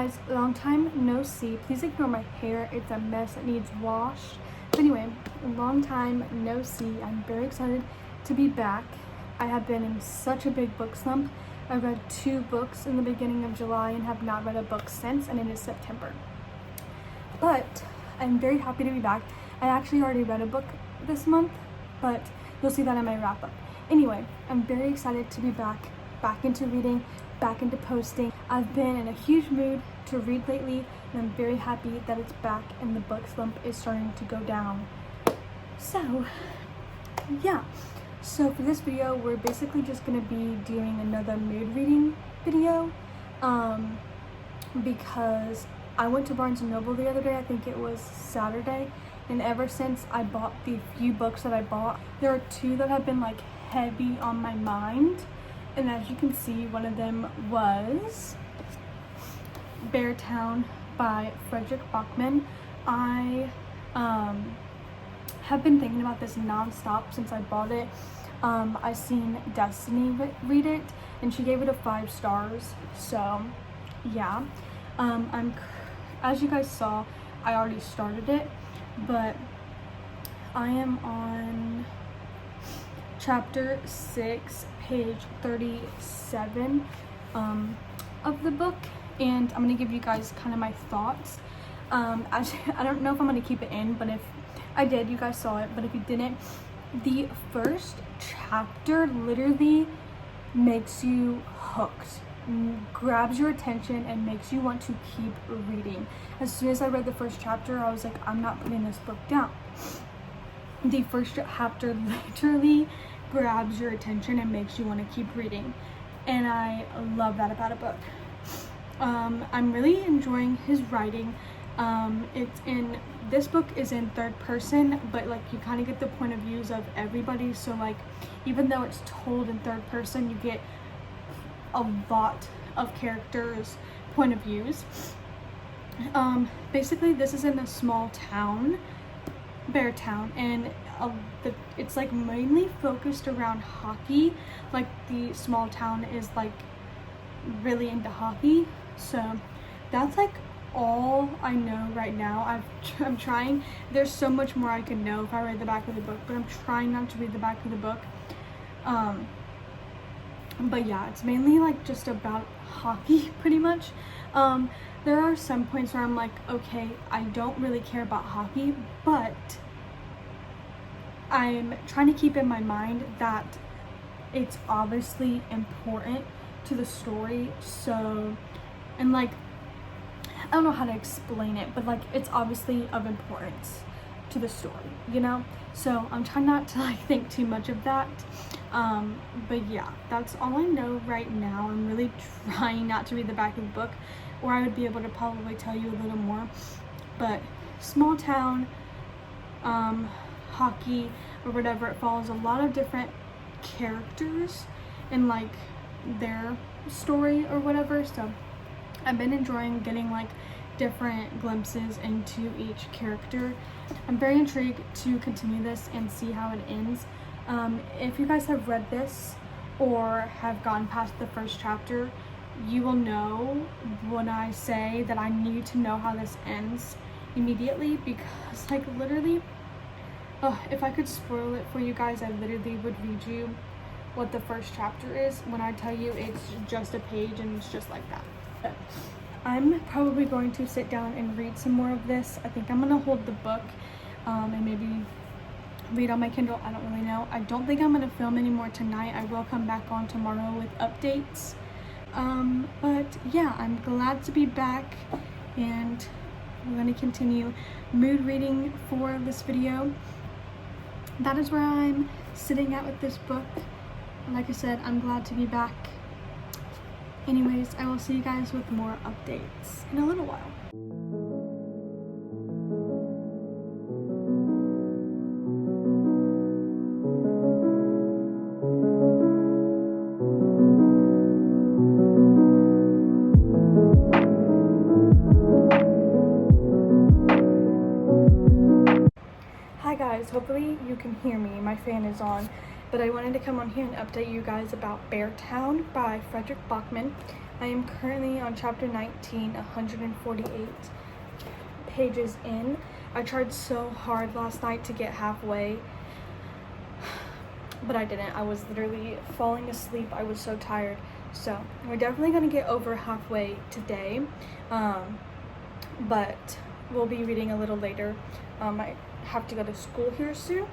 guys, long time no see. Please ignore my hair, it's a mess, it needs washed. But anyway, long time no see. I'm very excited to be back. I have been in such a big book slump. I read 2 books in the beginning of July and have not read a book since, and it is September. But I'm very happy to be back. I actually already read a book this month, but you'll see that in my wrap up. Anyway, I'm very excited to be back into reading, back into posting. I've been in a huge mood to read lately, and I'm very happy that it's back and the book slump is starting to go down. So yeah, so for this video we're basically just going to be doing another mood reading video, because I went to Barnes & Noble the other day, I think it was Saturday, and ever since I bought the few books that I bought, there are 2 that have been like heavy on my mind. And as you can see, one of them was Beartown by Frederick Bachman. I have been thinking about this non-stop since I bought it. I seen Destiny read it, and she gave it a 5 stars. So yeah, as you guys saw, I already started it, but I am on chapter 6, page 37 of the book, and I'm gonna give you guys kind of my thoughts. I don't know if I'm gonna keep it in, but if I did, you guys saw it, but if you didn't, the first chapter literally makes you hooked, grabs your attention, and makes you want to keep reading. As soon as I read the first chapter, I was like, I'm not putting this book down. The first chapter literally grabs your attention and makes you want to keep reading, and I love that about a book. I'm really enjoying his writing. This book is in 3rd person, but like you kind of get the point of views of everybody, so like even though it's told in 3rd person, you get a lot of characters' point of views. Basically this is in a small town, Beartown, and it's like mainly focused around hockey. Like the small town is like really into hockey, so that's like all I know right now. I'm trying, there's so much more I could know if I read the back of the book, but I'm trying not to read the back of the book. But yeah, it's mainly like just about hockey pretty much. There are some points where I'm like, okay, I don't really care about hockey, but I'm trying to keep in my mind that it's obviously important to the story. So, and like, I don't know how to explain it, but like it's obviously of importance to the story, you know? So I'm trying not to like think too much of that. But yeah, that's all I know right now. I'm really trying not to read the back of the book, or I would be able to probably tell you a little more. But small town, hockey or whatever, it follows a lot of different characters and like their story or whatever. So I've been enjoying getting like different glimpses into each character. I'm very intrigued to continue this and see how it ends. If you guys have read this or have gotten past the first chapter, you will know when I say that I need to know how this ends immediately, because like literally, if I could spoil it for you guys, I literally would read you what the first chapter is when I tell you it's just a page and it's just like that. But I'm probably going to sit down and read some more of this. I think I'm gonna hold the book and maybe read on my Kindle. I don't really know. I don't think I'm gonna film anymore tonight. I will come back on tomorrow with updates. But yeah, I'm glad to be back, and I'm going to continue mood reading for this video. That is where I'm sitting at with this book. Like I said, I'm glad to be back. Anyways, I will see you guys with more updates in a little while. Hi guys, hopefully you can hear me. My fan is on. But I wanted to come on here and update you guys about Beartown by Frederick Bachman. I am currently on chapter 19, 148 pages in. I tried so hard last night to get halfway, but I didn't. I was literally falling asleep. I was so tired. So we're definitely going to get over halfway today, but we'll be reading a little later. I have to go to school here soon,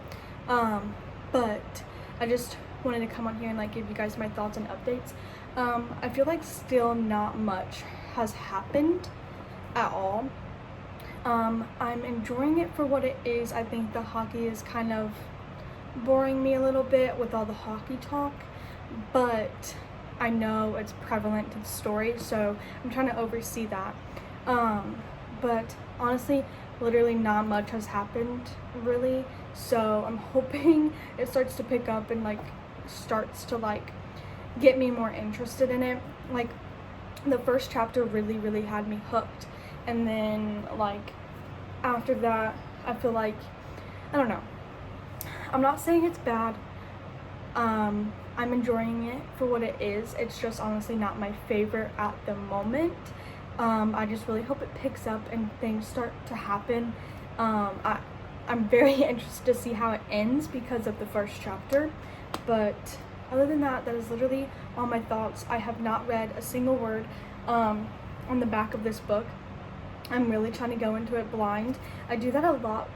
but I just wanted to come on here and like give you guys my thoughts and updates. I feel like still not much has happened at all. I'm enjoying it for what it is. I think the hockey is kind of boring me a little bit with all the hockey talk, but I know it's prevalent to the story, so I'm trying to oversee that. But honestly, literally not much has happened really, so I'm hoping it starts to pick up and like starts to like get me more interested in it. Like the first chapter really had me hooked, and then like after that I feel like, I don't know, I'm not saying it's bad. I'm enjoying it for what it is. It's just honestly not my favorite at the moment. I just really hope it picks up and things start to happen. I'm very interested to see how it ends because of the first chapter, but other than that, that is literally all my thoughts. I have not read a single word on the back of this book. I'm really trying to go into it blind. I do that a lot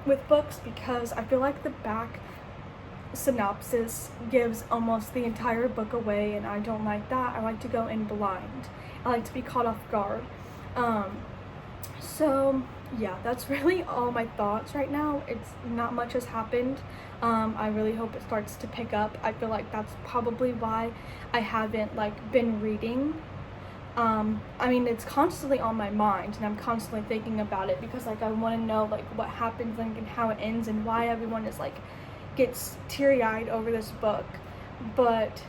with books because I feel like the back synopsis gives almost the entire book away, and I don't like that. I like to go in blind. I like to be caught off guard. So yeah, that's really all my thoughts right now. It's not much has happened. I really hope it starts to pick up. I feel like that's probably why I haven't like been reading. I mean, it's constantly on my mind and I'm constantly thinking about it because like I want to know like what happens and how it ends and why everyone is like gets teary-eyed over this book. But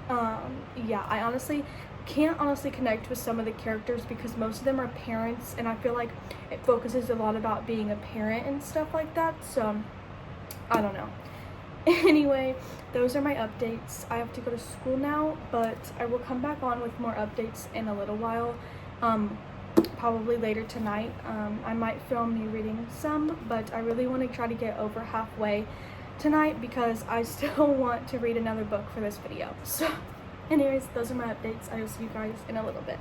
yeah, I honestly can't connect with some of the characters because most of them are parents, and I feel like it focuses a lot about being a parent and stuff like that, so I don't know. Anyway, those are my updates. I have to go to school now, but I will come back on with more updates in a little while, probably later tonight. I might film me reading some, but I really want to try to get over halfway tonight because I still want to read another book for this video. So anyways, those are my updates. I will see you guys in a little bit.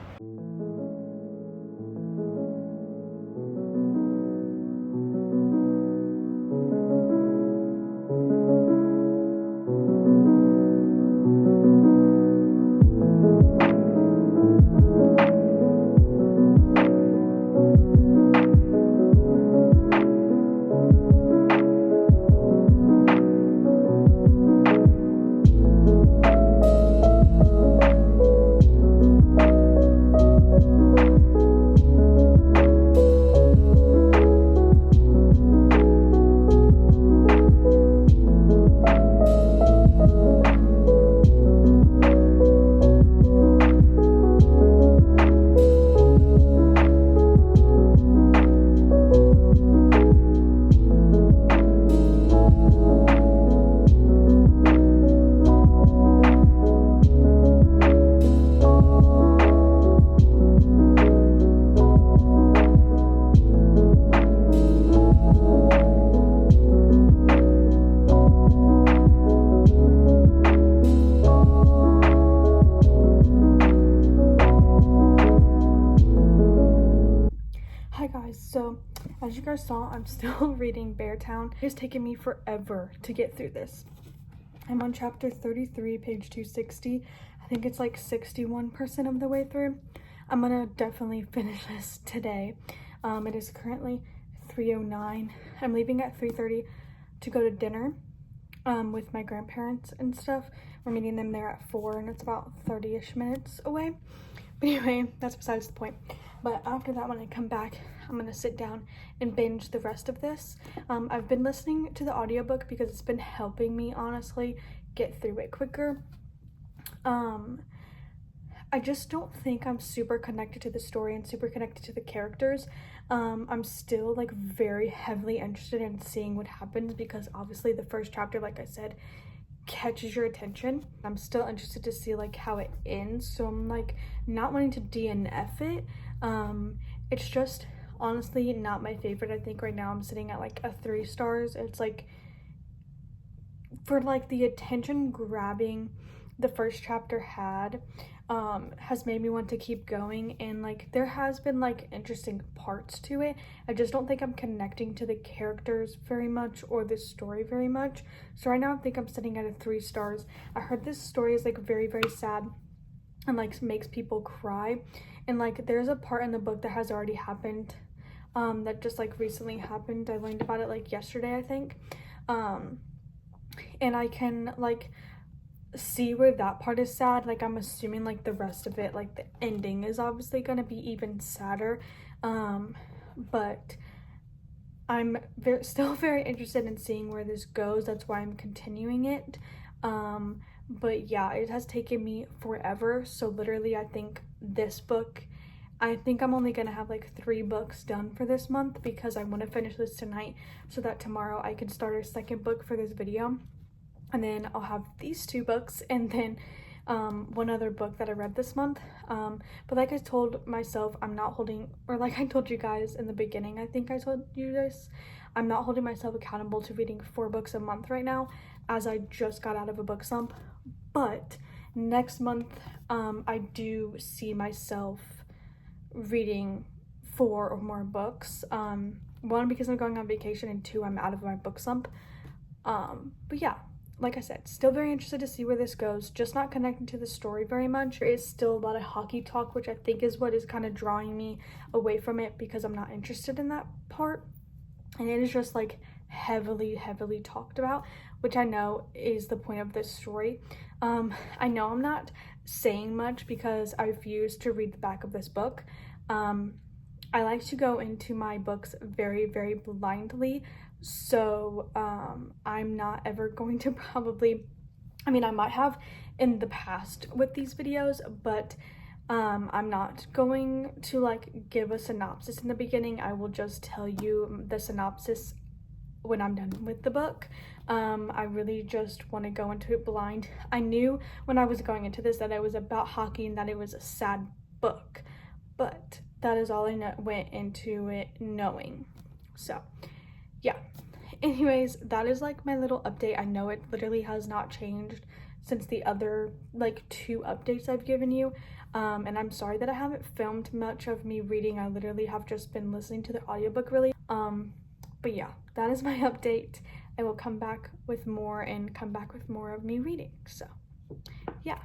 So as you guys saw, I'm still reading Beartown. It's taken me forever to get through this. I'm on chapter 33, page 260. I think it's like 61% of the way through. I'm gonna definitely finish this today. It is currently 3:09. I'm leaving at 3:30 to go to dinner with my grandparents and stuff. We're meeting them there at 4 and it's about 30-ish minutes away. But anyway, that's besides the point. But after that, when I come back, I'm gonna sit down and binge the rest of this. I've been listening to the audiobook because it's been helping me honestly get through it quicker. I just don't think I'm super connected to the story and super connected to the characters. I'm still like very heavily interested in seeing what happens because obviously the first chapter, like I said, catches your attention. I'm still interested to see like how it ends, so I'm like not wanting to DNF it. It's just honestly not my favorite. I think right now I'm sitting at like a 3 stars. It's like, for like the attention grabbing the first chapter had, has made me want to keep going, and like there has been like interesting parts to it. I just don't think I'm connecting to the characters very much or the story very much. So right now I think I'm sitting at a 3 stars. I heard this story is like very, very sad and like makes people cry, and like there's a part in the book that has already happened, that just like recently happened. I learned about it like yesterday, I think, and I can like see where that part is sad. Like I'm assuming like the rest of it, like the ending is obviously gonna be even sadder, but I'm still very interested in seeing where this goes. That's why I'm continuing it. But yeah, it has taken me forever. So literally I think I'm only gonna have like 3 books done for this month, because I want to finish this tonight so that tomorrow I can start a second book for this video. And then I'll have these 2 books, and then one other book that I read this month. But like I told myself, I'm not holding, or like I told you guys in the beginning, I think I told you this, I'm not holding myself accountable to reading 4 books a month right now, as I just got out of a book slump. But next month, I do see myself reading 4 or more books. 1, because I'm going on vacation, and 2, I'm out of my book slump. But yeah, like I said, still very interested to see where this goes. Just not connecting to the story very much. There is still a lot of hockey talk, which I think is what is kind of drawing me away from it, because I'm not interested in that part. And it is just like heavily talked about, which I know is the point of this story. I know I'm not saying much because I refuse to read the back of this book. I like to go into my books very, very blindly. So I'm not ever going to probably, I mean, I might have in the past with these videos, but I'm not going to like give a synopsis in the beginning. I will just tell you the synopsis when I'm done with the book. I really just want to go into it blind. I knew when I was going into this that it was about hockey and that it was a sad book, but that is all I went into it knowing. So yeah, anyways, that is like my little update. I know it literally has not changed since the other like 2 updates I've given you, and I'm sorry that I haven't filmed much of me reading. I literally have just been listening to the audiobook really. But yeah, that is my update. I will come back with more of me reading. So yeah.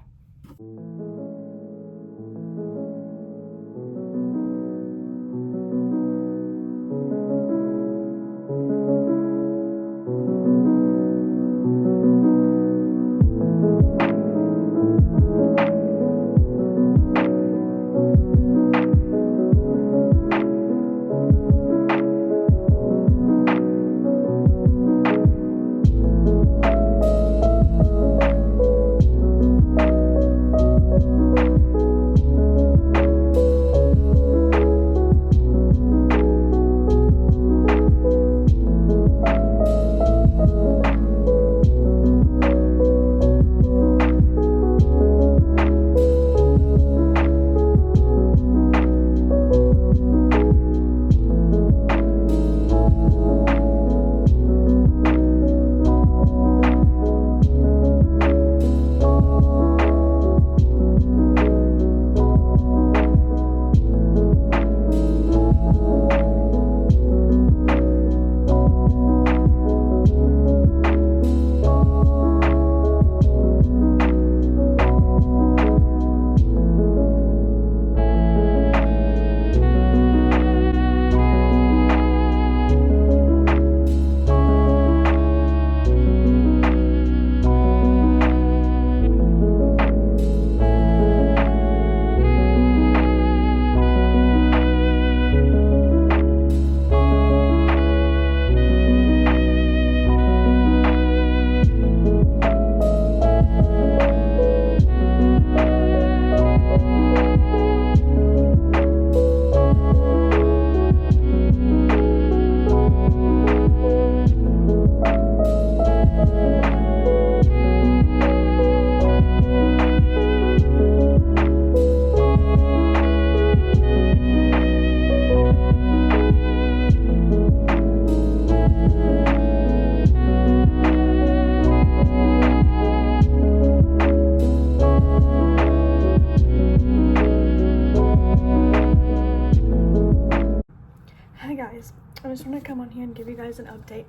I just want to come on here and give you guys an update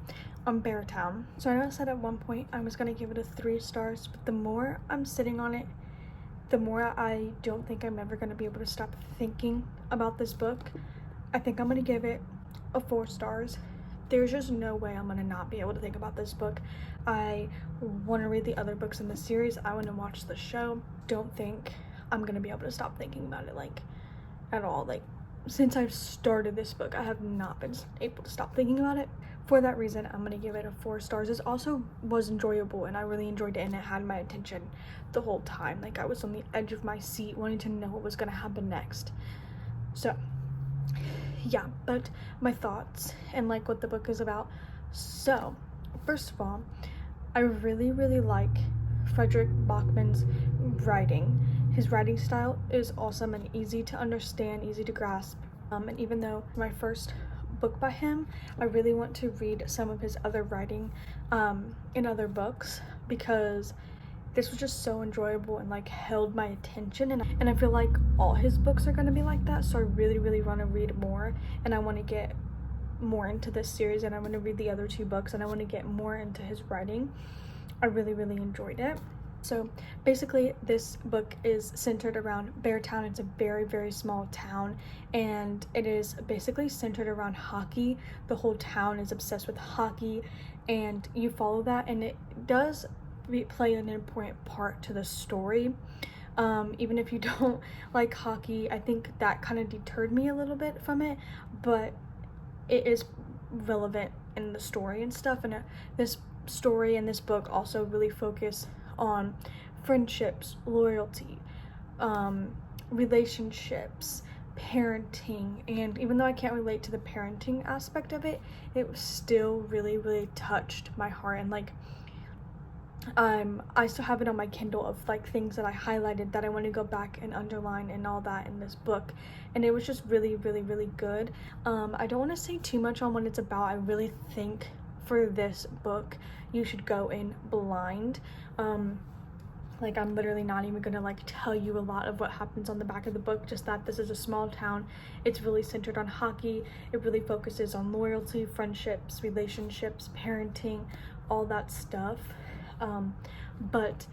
on Beartown. So I know I said at one point I was going to give it a 3 stars, but the more I'm sitting on it, the more I don't think I'm ever going to be able to stop thinking about this book. I think I'm going to give it a 4 stars. There's just no way I'm going to not be able to think about this book. I want to read the other books in the series. I want to watch the show. Don't think I'm going to be able to stop thinking about it, like, at all. Like, since I've started this book, I have not been able to stop thinking about it. For that reason, I'm going to give it a 4 stars. It also was enjoyable, and I really enjoyed it, and it had my attention the whole time. Like, I was on the edge of my seat wanting to know what was going to happen next. So, yeah, but my thoughts and, like, what the book is about. So, first of all, I really, really like Frederick Bachman's writing. His writing style is awesome and easy to understand, easy to grasp. And even though my first book by him, I really want to read some of his other writing in other books, because this was just so enjoyable and, like, held my attention. And I feel like all his books are going to be like that, so I really, really want to read more, and I want to get more into this series, and I want to read the other 2 books, and I want to get more into his writing. I really, really enjoyed it. So basically, this book is centered around Beartown. It's a very, very small town, and it is basically centered around hockey. The whole town is obsessed with hockey, and you follow that, and it does play an important part to the story. Even if you don't like hockey, I think that kind of deterred me a little bit from it, but it is relevant in the story and stuff. And this story and this book also really focus on friendships, loyalty, relationships, parenting. And even though I can't relate to the parenting aspect of it, it still really, really touched my heart. And, like, I still have it on my Kindle of, like, things that I highlighted that I want to go back and underline and all that in this book. And it was just really, really, really good. I don't want to say too much on what it's about. I really think for this book you should go in blind. Like, I'm literally not even gonna, like, tell you a lot of what happens on the back of the book, just that this is a small town. It's really centered on hockey. It really focuses on loyalty, friendships, relationships, parenting, all that stuff. But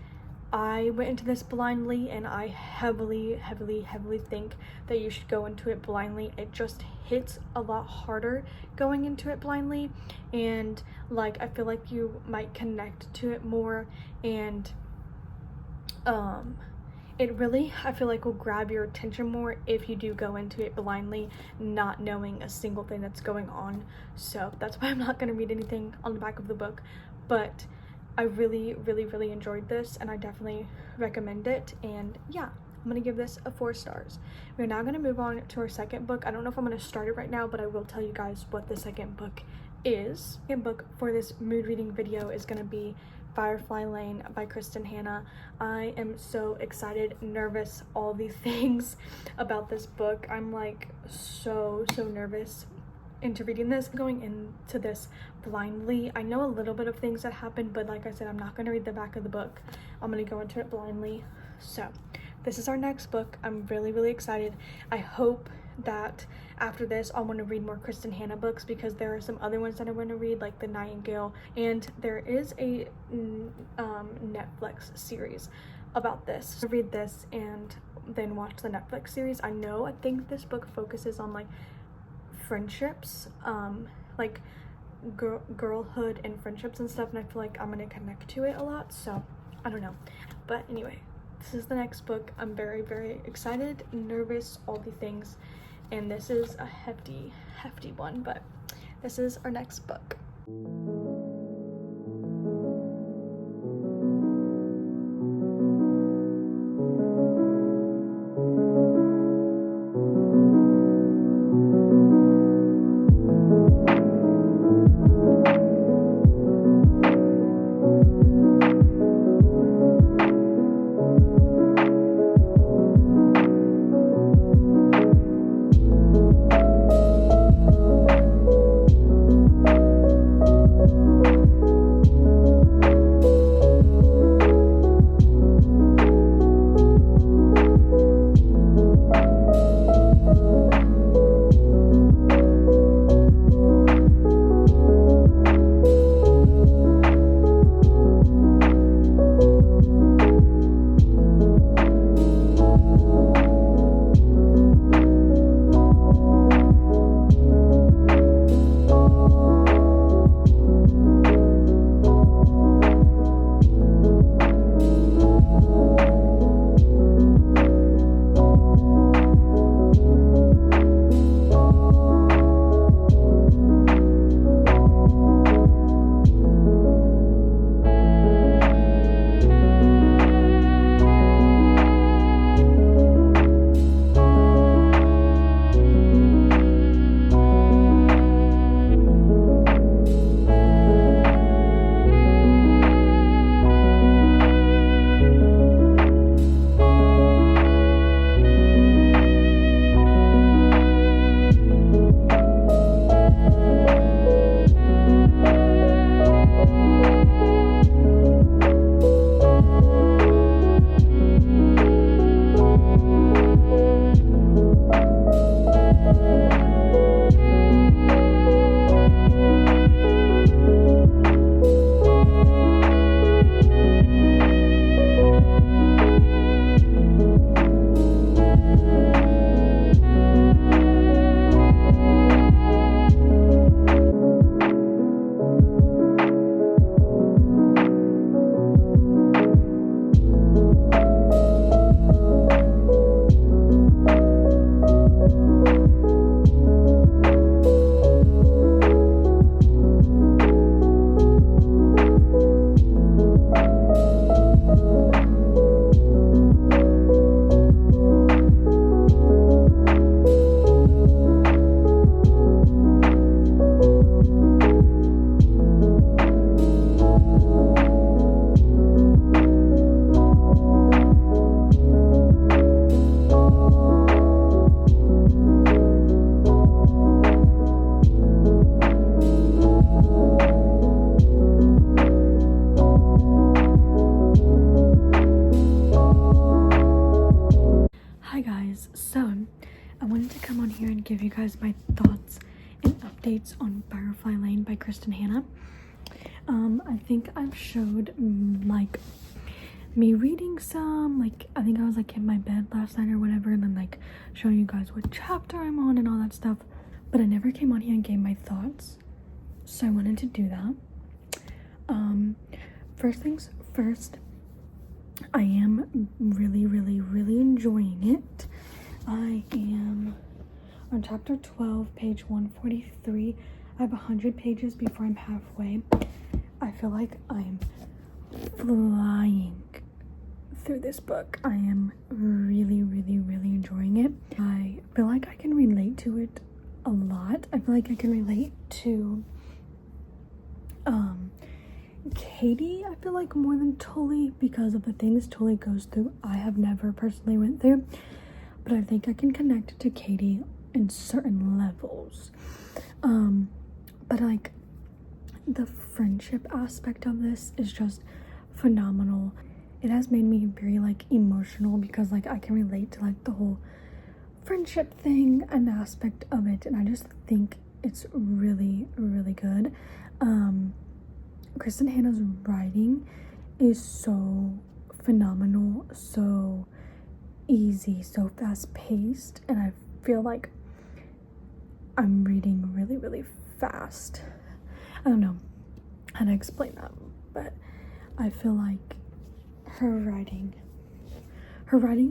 I went into this blindly, and I heavily, heavily, heavily think that you should go into it blindly. It just hits a lot harder going into it blindly, and, like, I feel like you might connect to it more, and it really, I feel like, will grab your attention more if you do go into it blindly, not knowing a single thing that's going on. So that's why I'm not going to read anything on the back of the book, but I really, really, really enjoyed this, and I definitely recommend it. And yeah, I'm going to give this a 4 stars. We're now going to move on to our second book. I don't know if I'm going to start it right now, but I will tell you guys what the second book is. The second book for this mood reading video is going to be Firefly Lane by Kristen Hanna. I am so excited, nervous, all these things about this book. I'm, like, so nervous into reading this. Going into this blindly. I know a little bit of things that happen, but like I said, I'm not going to read the back of the book. I'm going to go into it blindly. So this is our next book. I'm really, really excited. I hope that after this I'll want to read more Kristen Hanna books, because there are some other ones that I want to read, like The Nightingale, and there is a Netflix series about this. So read this and then watch the Netflix series. I think this book focuses on, like, friendships, like girlhood and friendships and stuff, and I feel like I'm gonna connect to it a lot, so I don't know. But anyway, this is the next book. I'm very, very excited, nervous, all the things, and this is a hefty one, but this is our next book. guys, so I wanted to come on here and give you guys my thoughts and updates on Firefly Lane by Kristen Hanna. I think I've showed like me reading some, like I think I was like in my bed last night or whatever, and then like showing you guys what chapter I'm on and all that stuff, but I never came on here and gave my thoughts, so I wanted to do that. First things first, I am really enjoying it. I am on chapter 12, page 143. I have 100 pages before I'm halfway. I feel like I'm flying through this book. I am really enjoying it. I feel like I can relate to it a lot. I feel like I can relate to Katie, I feel like, more than Tully, because of the things Tully goes through I have never personally went through, but I think I can connect to Katie in certain levels. But like the friendship aspect of this is just phenomenal. It has made me very like emotional because like I can relate to like the whole friendship thing and aspect of it, and I just think it's really good. Kristen Hanna's writing is so phenomenal, so easy, so fast-paced, and I feel like I'm reading really fast. I don't know how to explain that, but I feel like her writing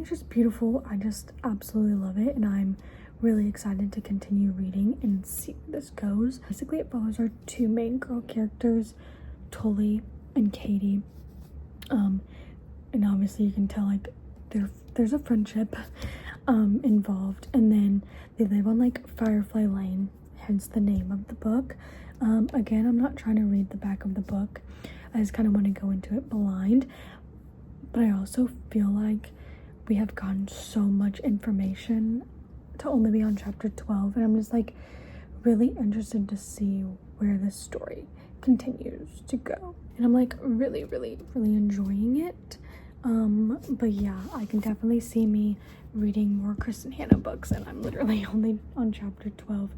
is just beautiful. I just absolutely love it, and I'm really excited to continue reading and see where this goes. Basically, it follows our two main girl characters, Tully and Katie, and obviously you can tell like there's a friendship involved, and then they live on like Firefly Lane, hence the name of the book. Again, I'm not trying to read the back of the book, I just kind of want to go into it blind, but I also feel like we have gotten so much information to only be on chapter 12, and I'm just like really interested to see where this story continues to go, and I'm like really enjoying it. But yeah, I can definitely see me reading more Kristen Hanna books, and I'm literally only on chapter 12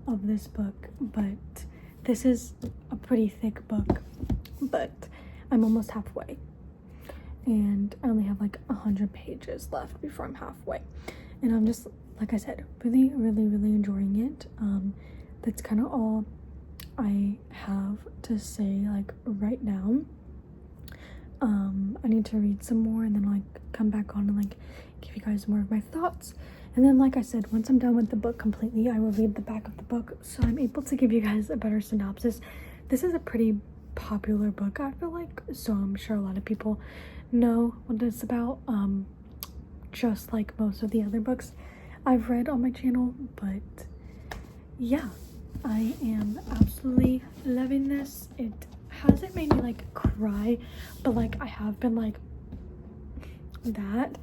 of this book, but this is a pretty thick book, but I'm almost halfway, and I only have like 100 pages left before I'm halfway, and I'm just, like I said, really enjoying it. That's kind of all I have to say like right now. I need to read some more and then like come back on and like give you guys more of my thoughts, and then like I said, once I'm done with the book completely, I will read the back of the book so I'm able to give you guys a better synopsis. This is a pretty popular book, I feel like, so I'm sure a lot of people know what it's about, just like most of the other books I've read on my channel. But yeah, I am absolutely loving this. It hasn't made me like cry, but like I have been like that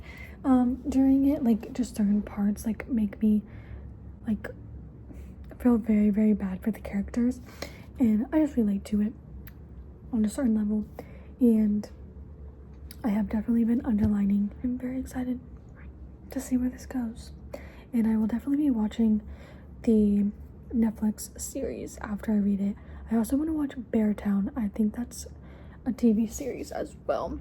during it, like just certain parts like make me like feel very bad for the characters, and I just relate to it on a certain level, and I have definitely been underlining. I'm very excited to see where this goes, and I will definitely be watching the Netflix series after I read it. I also want to watch Beartown. I think that's a TV series as well.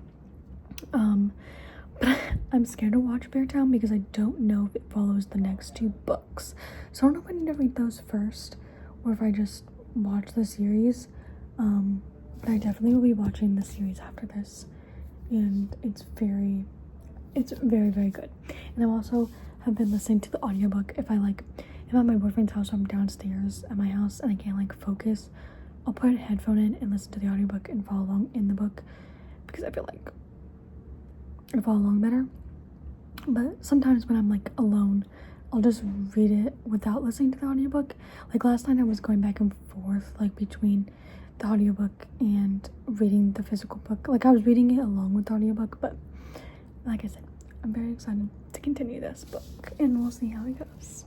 But I'm scared to watch Beartown because I don't know if it follows the next two books. So I don't know if I need to read those first or if I just watch the series. But I definitely will be watching the series after this. And it's very good. And I also have been listening to the audiobook. If I'm at my boyfriend's house or I'm downstairs at my house and I can't like focus, I'll put a headphone in and listen to the audiobook and follow along in the book, because I feel like I follow along better. But sometimes when I'm like alone, I'll just read it without listening to the audiobook. Like last night I was going back and forth like between the audiobook and reading the physical book. Like I was reading it along with the audiobook, but like I said, I'm very excited to continue this book, and we'll see how it goes.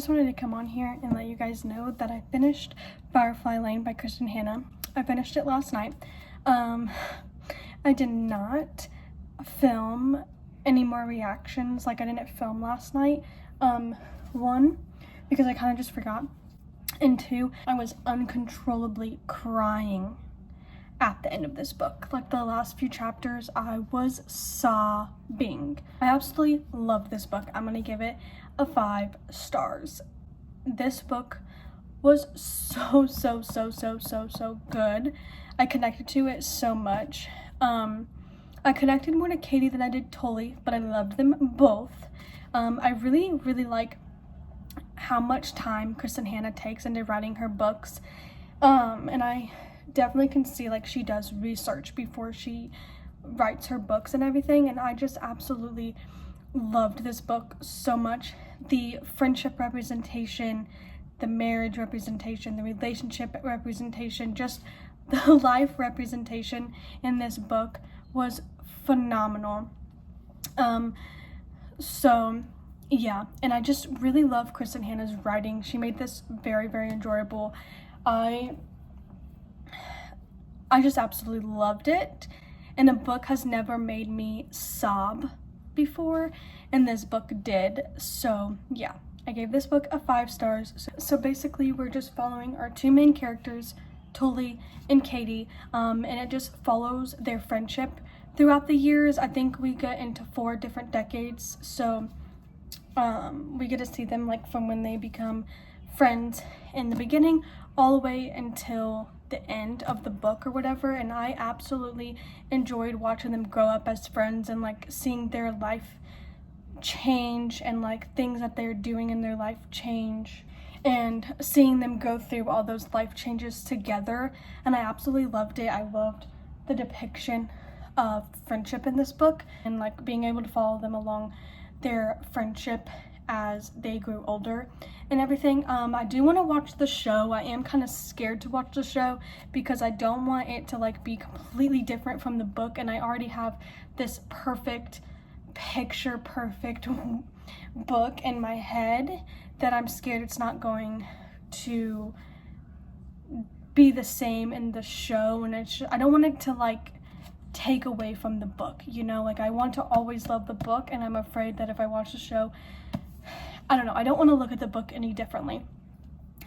just wanted to come on here and let you guys know that I finished Firefly Lane by Kristen Hanna. I finished it last night. I did not film any more reactions, like I didn't film last night. One, because I kind of just forgot, and two, I was uncontrollably crying at the end of this book. Like the last few chapters, I was sobbing. I absolutely love this book. I'm gonna give it a 5 stars. This book was so good. I connected to it so much. I connected more to Katie than I did Tully, but I loved them both. I really like how much time Kristen Hanna takes into writing her books, and I definitely can see like she does research before she writes her books and everything, and I just absolutely loved this book so much. The friendship representation, the marriage representation, the relationship representation, just the life representation in this book was phenomenal. So yeah, and I just really love Kristen Hanna's writing. She made this very enjoyable. I just absolutely loved it, and a book has never made me sob before, and this book did. So yeah, I gave this book a 5 stars. So basically we're just following our 2 main characters, Tully and Katie, and it just follows their friendship throughout the years. I think we get into 4 different decades, so we get to see them like from when they become friends in the beginning all the way until the end of the book or whatever, and I absolutely enjoyed watching them grow up as friends and like seeing their life change and like things that they're doing in their life change, and seeing them go through all those life changes together, and I absolutely loved it. I loved the depiction of friendship in this book and like being able to follow them along their friendship as they grew older and everything. I do want to watch the show. I am kind of scared to watch the show because I don't want it to like be completely different from the book, and I already have this perfect book in my head that I'm scared it's not going to be the same in the show, and I don't want it to like take away from the book, you know? Like I want to always love the book, and I'm afraid that if I watch the show, I don't know, I don't want to look at the book any differently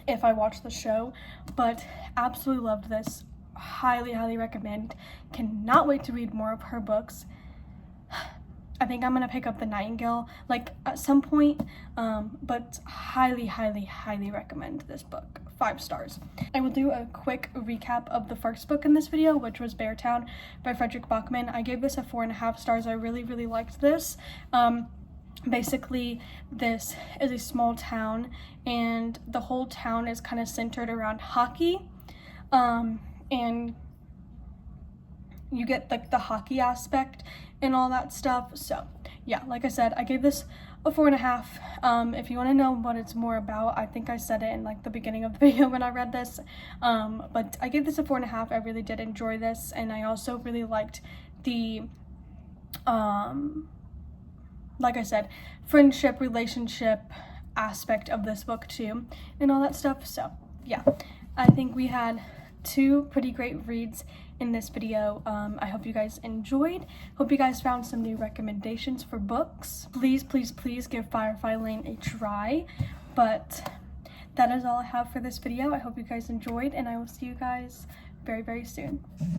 if I watch the show. But absolutely loved this. Highly recommend. Cannot wait to read more of her books. I think I'm gonna pick up The Nightingale like at some point, but highly recommend this book. 5 stars. I will do a quick recap of the first book in this video, which was Beartown by Frederick Bachman. I gave this a 4.5 stars. I really liked this. Basically, this is a small town, and the whole town is kind of centered around hockey, and you get like the hockey aspect and all that stuff. So yeah, like I said, I gave this a 4.5. If you want to know what it's more about, I think I said it in like the beginning of the video when I read this, but I gave this a 4.5. I really did enjoy this, and I also really liked the like I said, friendship, relationship aspect of this book too, and all that stuff. So yeah, I think we had 2 pretty great reads in this video. I hope you guys enjoyed. Hope you guys found some new recommendations for books. Please give Firefly Lane a try. But that is all I have for this video. I hope you guys enjoyed, and I will see you guys very soon.